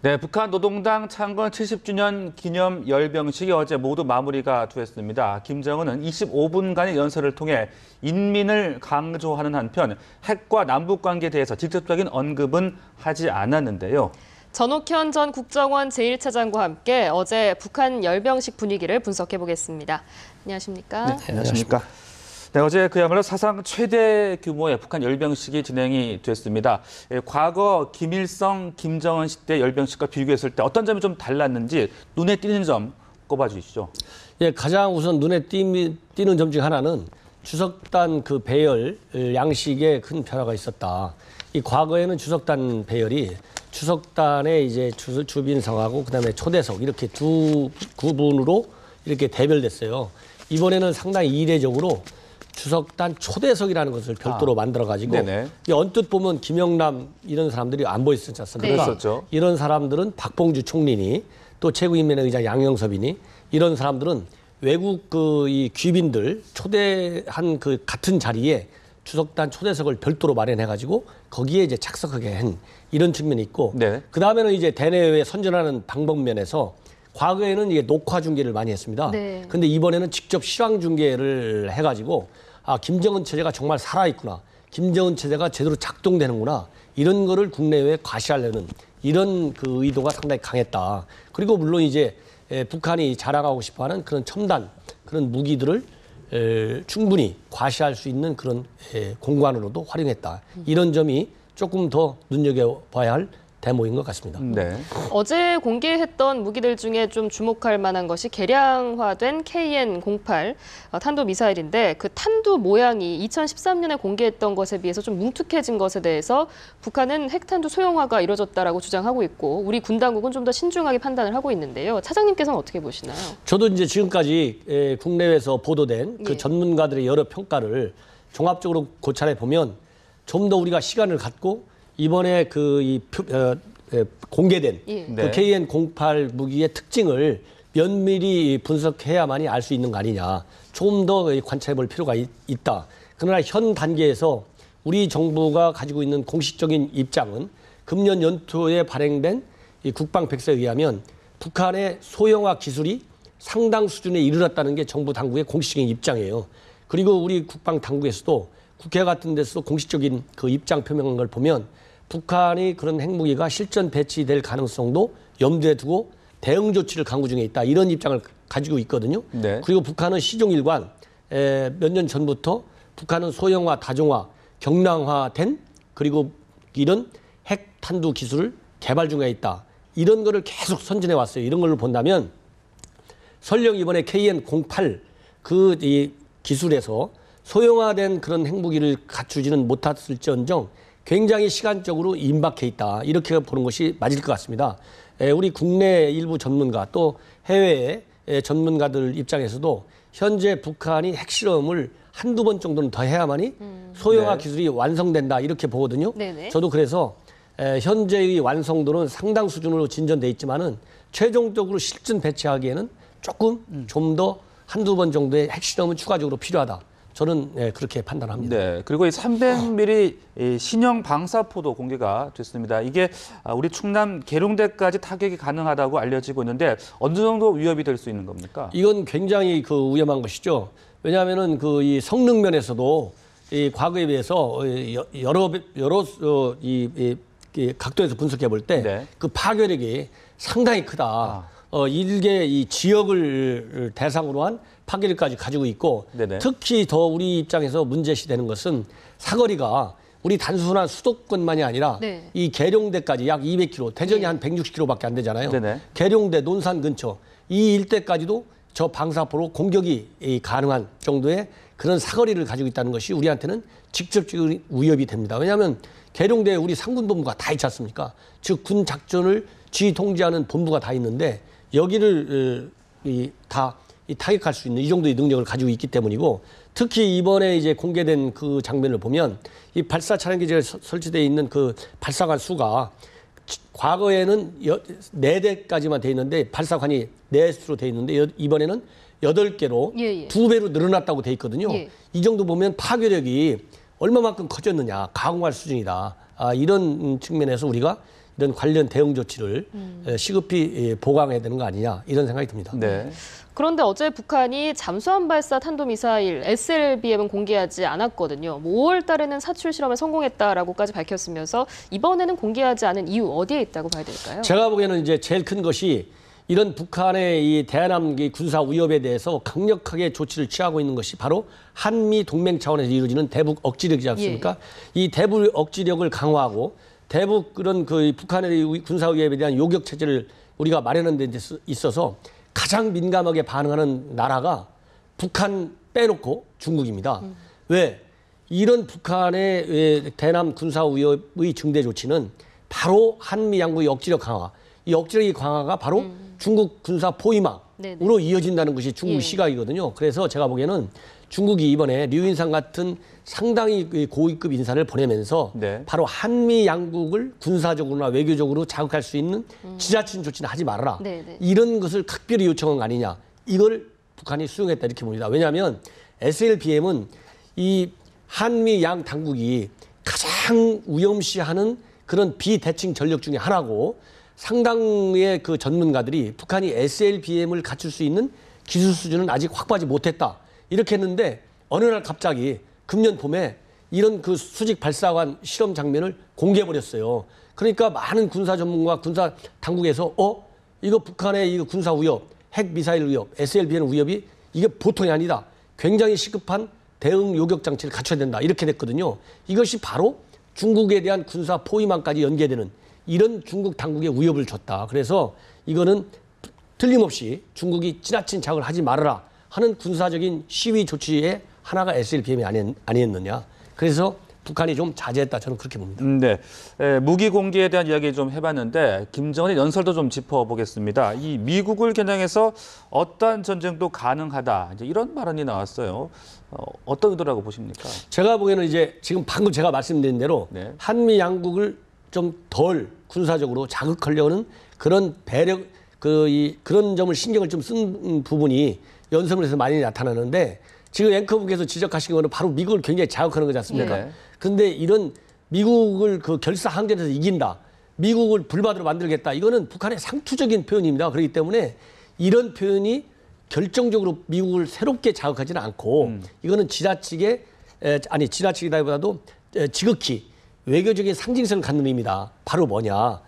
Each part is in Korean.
네, 북한 노동당 창건 70주년 기념 열병식이 어제 모두 마무리가 됐습니다. 김정은은 25분간의 연설을 통해 인민을 강조하는 한편 핵과 남북 관계에 대해서 직접적인 언급은 하지 않았는데요. 전옥현 전 국정원 제1차장과 함께 어제 북한 열병식 분위기를 분석해 보겠습니다. 안녕하십니까? 네, 안녕하십니까? 네, 어제 그야말로 사상 최대 규모의 북한 열병식이 진행이 됐습니다. 과거 김일성, 김정은 시대 열병식과 비교했을 때 어떤 점이 좀 달랐는지 눈에 띄는 점 꼽아주시죠. 예, 가장 우선 눈에 띄는 점 중 하나는 주석단 그 배열 양식에 큰 변화가 있었다. 이 과거에는 주석단 배열이 주석단의 이제 주빈석하고 그다음에 초대석 이렇게 두 구분으로 이렇게 대별됐어요. 이번에는 상당히 이례적으로 주석단 초대석이라는 것을 별도로 만들어가지고 언뜻 보면 김영남 이런 사람들이 안 보였었지 않습니까? 그랬었죠. 이런 사람들은 박봉주 총리니 또 최고인민회 의장 양영섭이니 이런 사람들은 외국 이 귀빈들 초대한 그 같은 자리에 주석단 초대석을 별도로 마련해가지고 거기에 이제 착석하게 한 이런 측면이 있고 그 다음에는 이제 대내외 선전하는 방법 면에서 과거에는 이게 녹화 중계를 많이 했습니다. 근데 이번에는 직접 실황 중계를 해가지고 아, 김정은 체제가 정말 살아있구나. 김정은 체제가 제대로 작동되는구나. 이런 거를 국내외에 과시하려는 이런 그 의도가 상당히 강했다. 그리고 물론 이제 북한이 자랑하고 싶어하는 그런 첨단 그런 무기들을 충분히 과시할 수 있는 그런 공간으로도 활용했다. 이런 점이 조금 더 눈여겨봐야 할 대목인 것 같습니다. 어제 공개했던 무기들 중에 좀 주목할 만한 것이 개량화된 KN-08 탄도미사일인데 그 탄두 모양이 2013년에 공개했던 것에 비해서 좀 뭉툭해진 것에 대해서 북한은 핵탄두 소형화가 이뤄졌다라고 주장하고 있고 우리 군 당국은 좀 더 신중하게 판단을 하고 있는데요. 차장님께서는 어떻게 보시나요? 저도 이제 지금까지 국내외에서 보도된 그 전문가들의 여러 평가를 종합적으로 고찰해 보면 좀 더 우리가 시간을 갖고 이번에 공개된 그 KN-08 무기의 특징을 면밀히 분석해야만이 알 수 있는 거 아니냐. 좀 더 관찰해 볼 필요가 있다. 그러나 현 단계에서 우리 정부가 가지고 있는 공식적인 입장은 금년 연초에 발행된 이 국방백서에 의하면 북한의 소형화 기술이 상당 수준에 이르렀다는 게 정부 당국의 공식적인 입장이에요. 그리고 우리 국방 당국에서도 국회 같은 데서도 공식적인 그 입장 표명한 걸 보면 북한이 그런 핵무기가 실전 배치될 가능성도 염두에 두고 대응 조치를 강구 중에 있다. 이런 입장을 가지고 있거든요. 그리고 북한은 시종일관 몇 년 전부터 북한은 소형화, 다종화, 경량화된 그리고 이런 핵탄두 기술을 개발 중에 있다. 이런 거를 계속 선전해 왔어요. 이런 걸로 본다면 설령 이번에 KN-08 이 기술에서 소형화된 그런 핵무기를 갖추지는 못했을지언정 굉장히 시간적으로 임박해 있다. 이렇게 보는 것이 맞을 것 같습니다. 우리 국내 일부 전문가 또 해외의 전문가들 입장에서도 현재 북한이 핵실험을 한두 번 정도는 더 해야만이 소형화 기술이 완성된다. 이렇게 보거든요. 저도 그래서 현재의 완성도는 상당 수준으로 진전돼 있지만은 최종적으로 실전 배치하기에는 조금 좀 더 한두 번 정도의 핵실험은 추가적으로 필요하다. 저는 그렇게 판단합니다. 그리고 이 300mm 신형 방사포도 공개가 됐습니다. 이게 우리 충남 계룡대까지 타격이 가능하다고 알려지고 있는데 어느 정도 위협이 될 수 있는 겁니까? 이건 굉장히 위험한 것이죠. 왜냐하면은 이 성능 면에서도 이 과거에 비해서 여러 각도에서 분석해 볼 때 그 파괴력이 상당히 크다. 일개 이 지역을 대상으로 한 파괴력까지 가지고 있고 특히 더 우리 입장에서 문제시되는 것은 사거리가 우리 단순한 수도권만이 아니라 이 계룡대까지 약 200km, 대전이 한 160km밖에 안 되잖아요. 계룡대, 논산 근처 이 일대까지도 저 방사포로 공격이 가능한 정도의 그런 사거리를 가지고 있다는 것이 우리한테는 직접적인 위협이 됩니다. 왜냐하면 계룡대에 우리 상군본부가 다 있지 않습니까? 즉 군 작전을 지휘 통제하는 본부가 다 있는데 여기를 다 타격할 수 있는 이 정도의 능력을 가지고 있기 때문이고 특히 이번에 이제 공개된 그 장면을 보면 이 발사 차량 기지에 설치되어 있는 그 발사관 수가 과거에는 4대까지만 돼 있는데 발사관이 4수로 돼 있는데 이번에는 8개로 2배로 늘어났다고 돼 있거든요. 이 정도 보면 파괴력이 얼마만큼 커졌느냐 가공할 수준이다. 이런 측면에서 우리가 이런 관련 대응 조치를 시급히 보강해야 되는 거 아니냐 이런 생각이 듭니다. 네. 그런데 어제 북한이 잠수함 발사 탄도미사일 SLBM은 공개하지 않았거든요. 뭐 5월 달에는 사출 실험에 성공했다라고까지 밝혔으면서 이번에는 공개하지 않은 이유 어디에 있다고 봐야 될까요? 제가 보기에는 이제 제일 큰 것이 이런 북한의 이 대남 군사 위협에 대해서 강력하게 조치를 취하고 있는 것이 바로 한미 동맹 차원에서 이루어지는 대북 억지력이지 않습니까? 이 대북 억지력을 강화하고 대북 그런 그 북한의 군사 위협에 대한 요격 체제를 우리가 마련한 데 있어서 가장 민감하게 반응하는 나라가 북한 빼놓고 중국입니다. 왜? 이런 북한의 대남 군사 위협의 중대 조치는 바로 한미 양국의 억지력 강화. 이 억지력의 강화가 바로 중국 군사 포위망으로 이어진다는 것이 중국 시각이거든요. 그래서 제가 보기에는 중국이 이번에 류인상 같은 상당히 고위급 인사를 보내면서 네. 바로 한미 양국을 군사적으로나 외교적으로 자극할 수 있는 지자친 조치는 하지 말아라. 이런 것을 각별히 요청한 거 아니냐. 이걸 북한이 수용했다 이렇게 봅니다. 왜냐하면 SLBM은 이 한미 양 당국이 가장 위험시하는 그런 비대칭 전력 중에 하나고 상당의 그 전문가들이 북한이 SLBM을 갖출 수 있는 기술 수준은 아직 확보하지 못했다. 이렇게 했는데 어느 날 갑자기 금년 봄에 이런 그 수직 발사관 실험 장면을 공개해버렸어요. 그러니까 많은 군사 전문가, 군사 당국에서 이거 북한의 이거 군사 위협, 핵 미사일 위협, SLBM 위협이 이게 보통이 아니다. 굉장히 시급한 대응 요격 장치를 갖춰야 된다. 이렇게 됐거든요. 이것이 바로 중국에 대한 군사 포위망까지 연계되는 이런 중국 당국의 위협을 줬다. 그래서 이거는 틀림없이 중국이 지나친 자극을 하지 말아라 하는 군사적인 시위 조치의 하나가 SLBM이 아니었느냐. 그래서 북한이 좀 자제했다. 저는 그렇게 봅니다. 네. 무기 공개에 대한 이야기 좀 해봤는데 김정은의 연설도 좀 짚어보겠습니다. 이 미국을 겨냥해서 어떠한 전쟁도 가능하다. 이제 이런 발언이 나왔어요. 어떤 의도라고 보십니까? 제가 보기에는 이제 지금 방금 제가 말씀드린 대로 한미 양국을 좀 덜 군사적으로 자극하려는 그런 배력, 그런 점을 신경을 좀 쓴 부분이 연설에서 많이 나타나는데 지금 앵커분께서 지적하신 거는 바로 미국을 굉장히 자극하는 거지 않습니까? 그런데 이런 미국을 그 결사항전에서 이긴다. 미국을 불바다로 만들겠다. 이거는 북한의 상투적인 표현입니다. 그렇기 때문에 이런 표현이 결정적으로 미국을 새롭게 자극하지는 않고 이거는 지나치기보다도 지극히 외교적인 상징성을 갖는 의미다. 바로 뭐냐.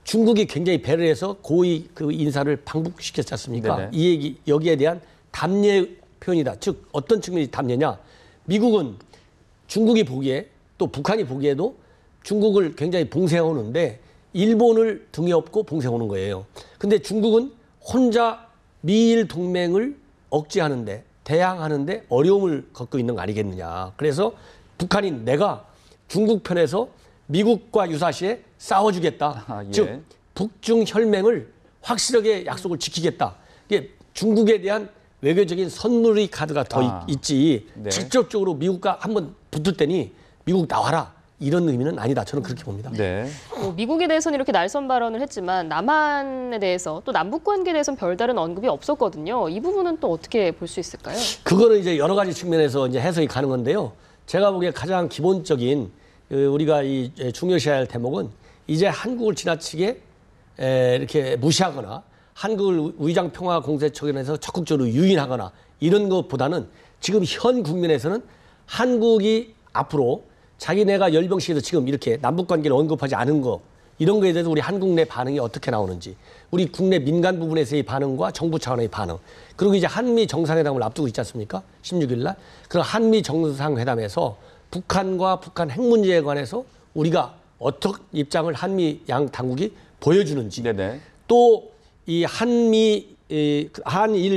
중국이 굉장히 배를 해서 고위 그 인사를 방북시켰지 않습니까? 이 얘기, 여기에 대한 담례 표현이다. 즉, 어떤 측면이 담례냐. 미국은 중국이 보기에 또 북한이 보기에도 중국을 굉장히 봉쇄해오는데 일본을 등에 업고 봉쇄해오는 거예요. 근데 중국은 혼자 미일 동맹을 억제하는데, 대항하는데 어려움을 겪고 있는 거 아니겠느냐. 그래서 북한이 내가 중국 편에서 미국과 유사시에 싸워주겠다. 즉 북중 혈맹을 확실하게 약속을 지키겠다. 이게 중국에 대한 외교적인 선물의 카드가 더 있지. 직접적으로 미국과 한번 붙을 때니 미국 나와라. 이런 의미는 아니다. 저는 그렇게 봅니다. 미국에 대해서는 이렇게 날선 발언을 했지만 남한에 대해서 또 남북 관계에 대해서는 별다른 언급이 없었거든요. 이 부분은 또 어떻게 볼 수 있을까요? 그거는 이제 여러 가지 측면에서 이제 해석이 가는 건데요. 제가 보기에 가장 기본적인 우리가 이 중요시해야 할 대목은 이제 한국을 지나치게 이렇게 무시하거나 한국을 위장평화공세척에서 적극적으로 유인하거나 이런 것보다는 지금 현 국면에서는 한국이 앞으로 자기네가 열병식에서 지금 이렇게 남북관계를 언급하지 않은 거 이런 거에 대해서 우리 한국 내 반응이 어떻게 나오는지 우리 국내 민간 부분에서의 반응과 정부 차원의 반응 그리고 이제 한미 정상회담을 앞두고 있지 않습니까? 16일 날. 그런 한미 정상회담에서 북한과 북한 핵 문제에 관해서 우리가 어떤 입장을 한미 양 당국이 보여주는지 또 이 한일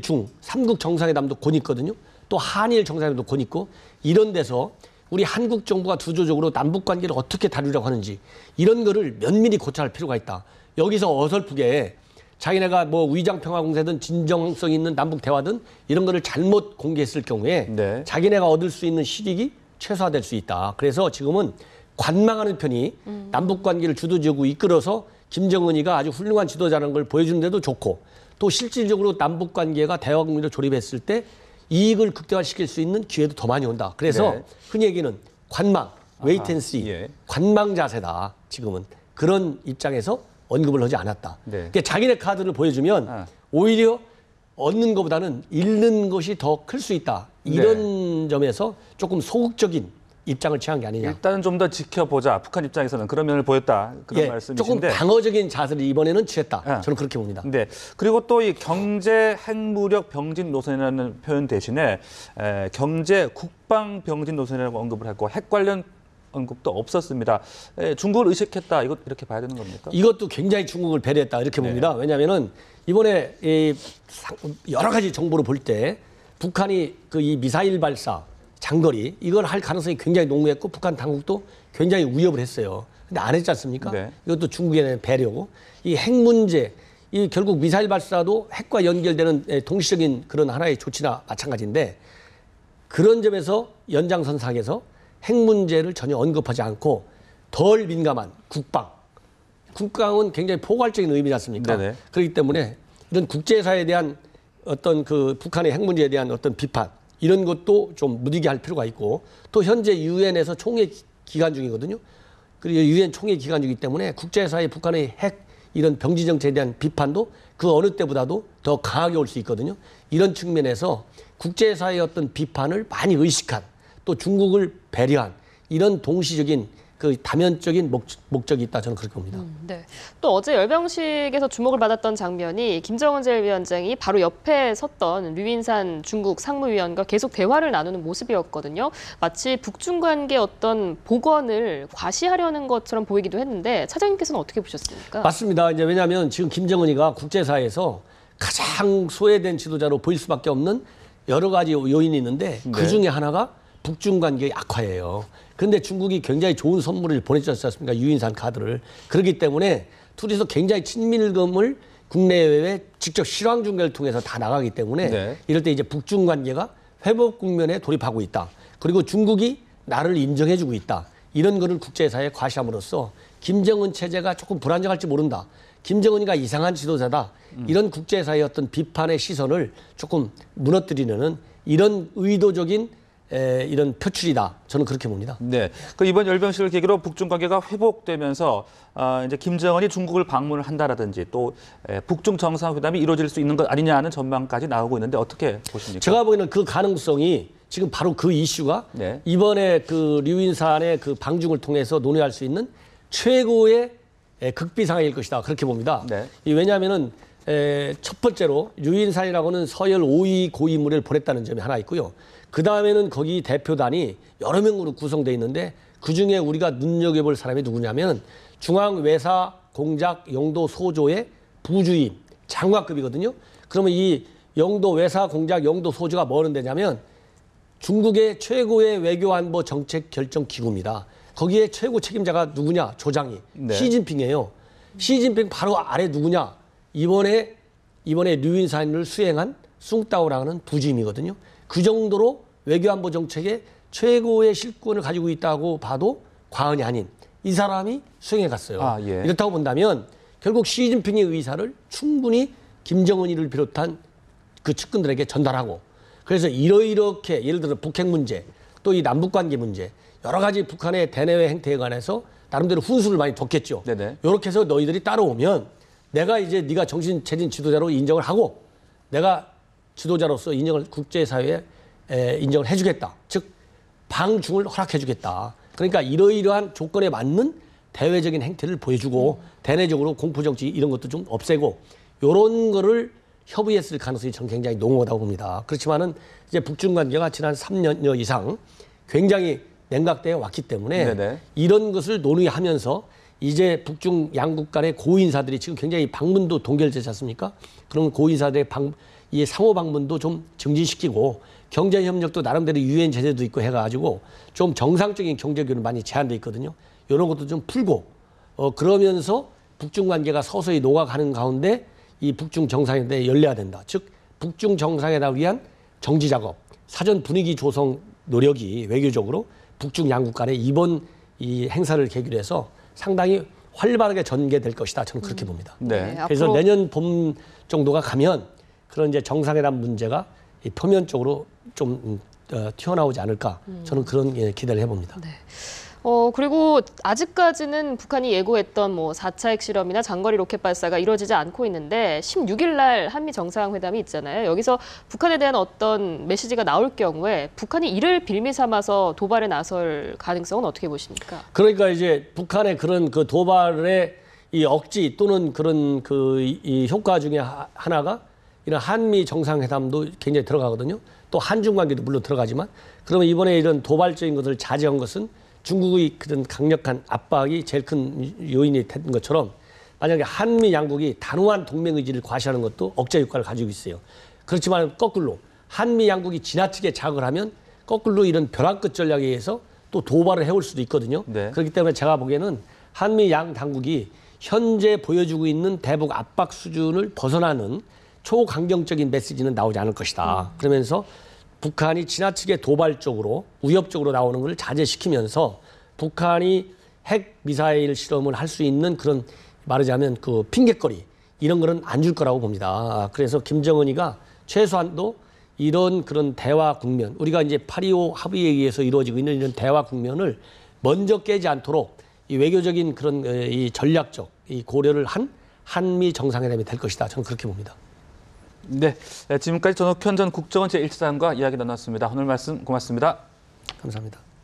중 3국 정상회담도 곧 있거든요. 또 한일 정상회담도 곧 있고 이런 데서 우리 한국 정부가 두조적으로 남북 관계를 어떻게 다루려고 하는지 이런 거를 면밀히 고찰할 필요가 있다. 여기서 어설프게 자기네가 뭐 위장평화공세든 진정성 있는 남북 대화든 이런 거를 잘못 공개했을 경우에 자기네가 얻을 수 있는 실익이 최소화될 수 있다. 그래서 지금은 관망하는 편이 남북 관계를 주도적으로 이끌어서 김정은이가 아주 훌륭한 지도자라는 걸 보여주는 데도 좋고 또 실질적으로 남북 관계가 대화 국면으로 조립했을 때 이익을 극대화시킬 수 있는 기회도 더 많이 온다. 그래서 흔히 얘기는 관망, 웨이트 앤 씨, 관망 자세다. 지금은. 그런 입장에서 언급을 하지 않았다. 네. 그러니까 자기네 카드를 보여주면 오히려 얻는 것보다는 잃는 것이 더 클 수 있다. 이런 점에서 조금 소극적인 입장을 취한 게 아니냐. 일단은 좀 더 지켜보자. 북한 입장에서는 그런 면을 보였다. 그런 조금 말씀이신데. 방어적인 자세를 이번에는 취했다. 저는 그렇게 봅니다. 네. 그리고 또 이 경제 핵무력 병진 노선이라는 표현 대신에 경제 국방 병진 노선이라고 언급을 했고 핵 관련 언급도 없었습니다. 중국을 의식했다. 이렇게 봐야 되는 겁니까? 이것도 굉장히 중국을 배려했다 이렇게 봅니다. 왜냐하면은 이번에 여러 가지 정보를 볼 때 북한이 이 미사일 발사 장거리 이걸 할 가능성이 굉장히 농후했고 북한 당국도 굉장히 위협을 했어요. 근데 안 했지 않습니까? 네. 이것도 중국에 대한 배려고 이 핵 문제 이 결국 미사일 발사도 핵과 연결되는 동시적인 그런 하나의 조치나 마찬가지인데 그런 점에서 연장선상에서 핵 문제를 전혀 언급하지 않고 덜 민감한 국방은 굉장히 포괄적인 의미지 않습니까? 네네. 그렇기 때문에 이런 국제사회에 대한 어떤 북한의 핵 문제에 대한 어떤 비판 이런 것도 좀 무디게 할 필요가 있고 또 현재 유엔에서 총회 기간 중이거든요. 그리고 유엔 총회 기간 중이기 때문에 국제사회 북한의 핵 이런 병지 정책에 대한 비판도 그 어느 때보다도 더 강하게 올 수 있거든요. 이런 측면에서 국제사회의 어떤 비판을 많이 의식한 또 중국을 배려한 이런 동시적인 다면적인 목적이 있다 저는 그렇게 봅니다. 네. 또 어제 열병식에서 주목을 받았던 장면이 김정은 제1위원장이 바로 옆에 섰던 류인산 중국 상무위원과 계속 대화를 나누는 모습이었거든요. 마치 북중 관계 어떤 복원을 과시하려는 것처럼 보이기도 했는데 차장님께서는 어떻게 보셨습니까? 맞습니다. 이제 왜냐하면 지금 김정은이가 국제사회에서 가장 소외된 지도자로 보일 수밖에 없는 여러 가지 요인이 있는데 그 중에 하나가 북중 관계의 악화예요. 그런데 중국이 굉장히 좋은 선물을 보내주지 않습니까? 유인산 카드를. 그렇기 때문에 둘이서 굉장히 친밀감을 국내외에 직접 실황 중계를 통해서 다 나가기 때문에 이럴 때 이제 북중 관계가 회복 국면에 돌입하고 있다. 그리고 중국이 나를 인정해주고 있다. 이런 거를 국제사회에 과시함으로써 김정은 체제가 조금 불안정할지 모른다. 김정은이가 이상한 지도자다. 이런 국제사회의 어떤 비판의 시선을 조금 무너뜨리는 이런 의도적인 이런 표출이다. 저는 그렇게 봅니다. 네. 이번 열병식을 계기로 북중 관계가 회복되면서 이제 김정은이 중국을 방문을 한다라든지 또 북중 정상회담이 이루어질 수 있는 것 아니냐는 전망까지 나오고 있는데 어떻게 보십니까? 제가 보기에는 그 가능성이 지금 바로 그 이슈가 이번에 류인산의 방중을 통해서 논의할 수 있는 최고의 극비 상황일 것이다. 그렇게 봅니다. 왜냐하면은 첫 번째로 류인산이라고는 서열 5위 고위인물을 보냈다는 점이 하나 있고요. 그 다음에는 거기 대표단이 여러 명으로 구성되어 있는데 그중에 우리가 눈여겨볼 사람이 누구냐면 중앙외사공작 영도 소조의 부주임 장관급이거든요. 그러면 이 영도 외사공작 영도 소조가 뭐는 데냐면 중국의 최고의 외교안보 정책 결정 기구입니다. 거기에 최고 책임자가 누구냐? 조장이 시진핑이에요. 시진핑 바로 아래 누구냐? 이번에 류인산을 수행한 숭따오라는 부주임이거든요. 그 정도로 외교안보 정책에 최고의 실권을 가지고 있다고 봐도 과언이 아닌 이 사람이 수행해 갔어요. 이렇다고 본다면 결국 시진핑의 의사를 충분히 김정은이를 비롯한 그 측근들에게 전달하고 그래서 이렇게 예를 들어 북핵 문제 또 이 남북관계 문제 여러 가지 북한의 대내외 행태에 관해서 나름대로 훈수를 많이 뒀겠죠. 이렇게 해서 너희들이 따라오면 내가 이제 네가 정신체진 지도자로 인정을 하고 내가 지도자로서 국제사회에 인정을 해주겠다. 즉 방중을 허락해주겠다. 그러니까 이러이러한 조건에 맞는 대외적인 행태를 보여주고 대내적으로 공포정치 이런 것도 좀 없애고 이런 거를 협의했을 가능성이 저는 굉장히 농후하다고 봅니다. 그렇지만은 이제 북중 관계가 지난 3년여 이상 굉장히 냉각되어 왔기 때문에 이런 것을 논의하면서 이제 북중 양국 간의 고인사들이 지금 굉장히 방문도 동결되지 않습니까? 그런 고인사들의 이 상호 방문도 좀 증진시키고 경제 협력도 나름대로 유엔 제재도 있고 해가지고 좀 정상적인 경제 교류는 많이 제한돼 있거든요. 이런 것도 좀 풀고 그러면서 북중 관계가 서서히 녹아가는 가운데 이 북중 정상회담에 열려야 된다. 즉 북중 정상회담을 위한 정지 작업, 사전 분위기 조성 노력이 외교적으로 북중 양국 간에 이번 이 행사를 계기로 해서 상당히 활발하게 전개될 것이다. 저는 그렇게 봅니다. 그래서 내년 봄 정도가 가면 그런 이제 정상회담 문제가 표면적으로 좀 튀어나오지 않을까 저는 그런 기대를 해봅니다. 그리고 아직까지는 북한이 예고했던 뭐 4차 핵실험이나 장거리 로켓 발사가 이루어지지 않고 있는데 16일 날 한미 정상회담이 있잖아요. 여기서 북한에 대한 어떤 메시지가 나올 경우에 북한이 이를 빌미 삼아서 도발에 나설 가능성은 어떻게 보십니까? 그러니까 이제 북한의 그런 그 도발의 이 억지 또는 그런 이 효과 중에 하나가 이런 한미 정상회담도 굉장히 들어가거든요. 또 한중 관계도 물론 들어가지만 그러면 이번에 이런 도발적인 것을 자제한 것은 중국의 그런 강력한 압박이 제일 큰 요인이 된 것처럼 만약에 한미 양국이 단호한 동맹 의지를 과시하는 것도 억제 효과를 가지고 있어요. 그렇지만 거꾸로 한미 양국이 지나치게 자극을 하면 거꾸로 이런 벼랑 끝 전략에 의해서 또 도발을 해올 수도 있거든요. 네. 그렇기 때문에 제가 보기에는 한미 양 당국이 현재 보여주고 있는 대북 압박 수준을 벗어나는 초강경적인 메시지는 나오지 않을 것이다. 그러면서 북한이 지나치게 도발적으로 위협적으로 나오는 것을 자제시키면서 북한이 핵 미사일 실험을 할 수 있는 그런 말하자면 그 핑계거리 이런 거는 안 줄 거라고 봅니다. 그래서 김정은이가 최소한도 이런 그런 대화 국면 우리가 이제 8.25 합의에 의해서 이루어지고 있는 이런 대화 국면을 먼저 깨지 않도록 이 외교적인 그런 이 전략적 이 고려를 한 한미 정상회담이 될 것이다. 저는 그렇게 봅니다. 네, 지금까지 전옥현 전 국정원 제1차장과 이야기 나눴습니다. 오늘 말씀 고맙습니다. 감사합니다.